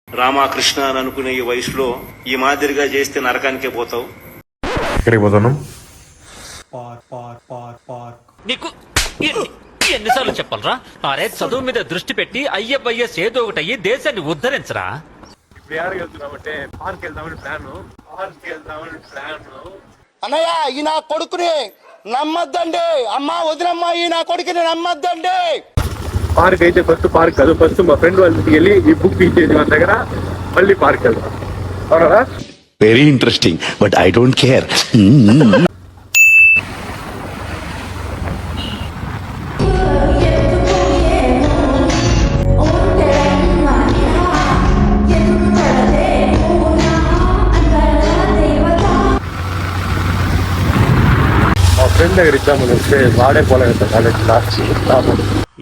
రామకృష్ణ అని అనుకునే ఈ వయసులో ఈ మాదిరిగా చేస్తే నరకానికే పోతావు. ఎక్కడికి పోతున్నాం? నీకు ఎన్నిసార్లు చెప్పాలరా? అరే చదువు మీద దృష్టి పెట్టి ఐఎఫ్ఐఎస్ ఏదో ఒకటి అయ్యి దేశాన్ని ఉద్ధరించరా. అన్నయ్య ఈ నా కొడుకుని నమ్మద్దండి, అమ్మా వదినమ్మా ఈ నా కొడుకుని నమ్మద్దండి. పార్క్ అయితే ఫస్ట్ పార్క్ కాదు, ఫస్ట్ మా ఫ్రెండ్ వాళ్ళ ఇంటికి వెళ్ళి ఈ బుక్ ఇచ్చేది మన దగ్గర, మళ్ళీ పార్క్ వెళ్దాం. అవునా? Very interesting but I don't care. మా ఫ్రెండ్ దగ్గర ఇద్దామని వస్తే వాడే పోలేదు కాలేజ్ లాస్ట్.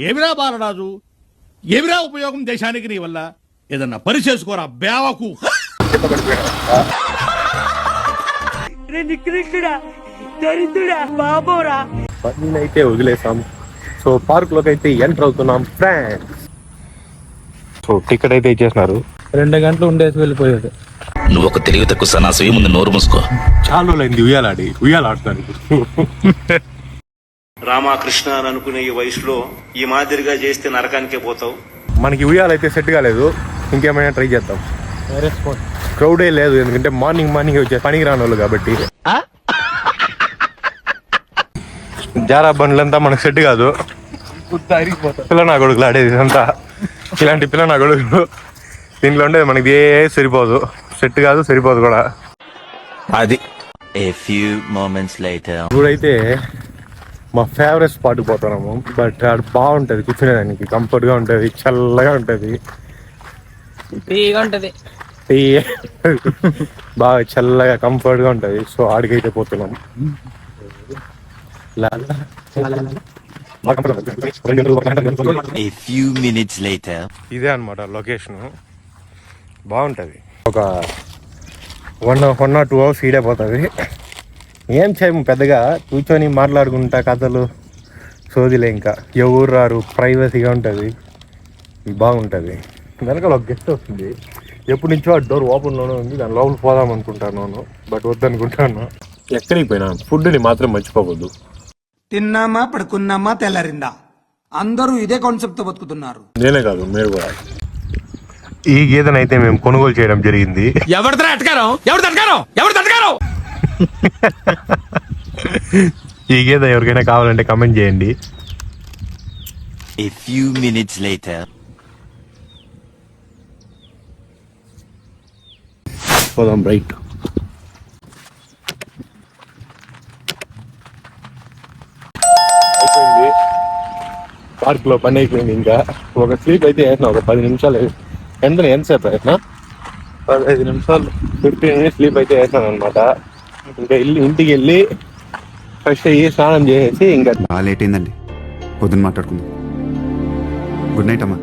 ఏమిరా బాలరాజు, ఏమిరా ఉపయోగం దేశానికి నీ వల్ల? ఏదన్నా పని చేసుకోరా బేవకు. పని అయితే వదిలేసాం. సో పార్క్ లోకి అయితే ఎంటర్ అవుతున్నాం ఫ్రెండ్స్. సో టికెట్ అయితే ఇచ్చేసినారు. 2 గంటలు ఉండేసి వెళ్ళిపోయేది. నువ్వు ఒక తెలివి తక్కువ సన్నాసి, ముందు నోరు మూసుకో. చాలా రోజులైంది ఉయ్యాలాడుతానికి. రామకృష్ణ అని అనుకునే ఈ వయసులో ఈ మాదిరిగా చేస్తే నరకానికే పోతావు. మనకి ఉయ్యాలైతే సెట్ కాలేదు, ఇంకేమైనా ట్రై చేద్దాం. క్రౌడే లేదు, ఎందుకంటే మార్నింగ్ వచ్చే పనికి రాని వాళ్ళు కాబట్టి. జారా బండ్లంతా మనకు సెట్ కాదు. పిల్ల నా కొడుకులు ఆడేది అంతా ఇలాంటి పిల్ల నా కొడుకులు. దీంట్లో ఉండేది మనకి ఏ సరిపోదు, సెట్ కాదు, సరిపోదు కూడా. అది ఇప్పుడైతే మా ఫేవరెట్ స్పాట్కి పోతున్నాము. బట్ అది బాగుంటుంది, కూర్చునేదానికి కంఫర్ట్ గా ఉంటుంది, చల్లగా ఉంటుంది, బాగా చల్లగా కంఫర్ట్ గా ఉంటుంది. సో ఆడికైతే పోతున్నాము. ఇదే అన్నమాట లొకేషన్. బాగుంటుంది. ఒక 1 or 2 hours ఈడే పోతుంది. ఏం చేయము పెద్దగా, కూర్చొని మాట్లాడుకుంటా కథలు సోదిలే. ఇంకా ఎవరు రారు, ప్రైవసీగా ఉంటుంది, బాగుంటుంది. వెనకాల ఒక గెస్ట్ వస్తుంది, ఎప్పటి నుంచో ఆ డోర్ ఓపెన్లోనే ఉంది. దాని లోపల పోదాం అనుకుంటాను, బట్ వద్దనుకుంటాను. ఎక్కడికి పోయినా ఫుడ్ని మాత్రం మర్చిపోవద్దు. తిన్నామా పడుకున్నామా తెల్లారిందా, అందరూ ఇదే కాన్సెప్ట్ తో బతుకుతున్నారు. నేనే కాదు, మీరు కూడా. ఈ గేదెనైతే మేము కొనుగోలు చేయడం జరిగింది. ఈ గేదె ఎవరికైనా కావాలంటే కమెంట్ చేయండి. పోదాం రైట్. అయిపోయింది, పార్క్ లో పని అయిపోయింది. ఇంకా ఒక స్లీప్ అయితే వేసిన, ఒక 10 నిమిషాలు. ఎంతసేపు వేసిన? 15 నిమిషాలు, 15 minutes స్లీప్ అయితే వేసాను అనమాట. ఇంకా ఇంటికి వెళ్ళి ఫ్రెష్ అయ్యి స్నానం చేసేసి ఇంకా లేట్ అయిందండి, పొద్దున్న మాట్లాడుకుందాం. గుడ్ నైట్ అమ్మా.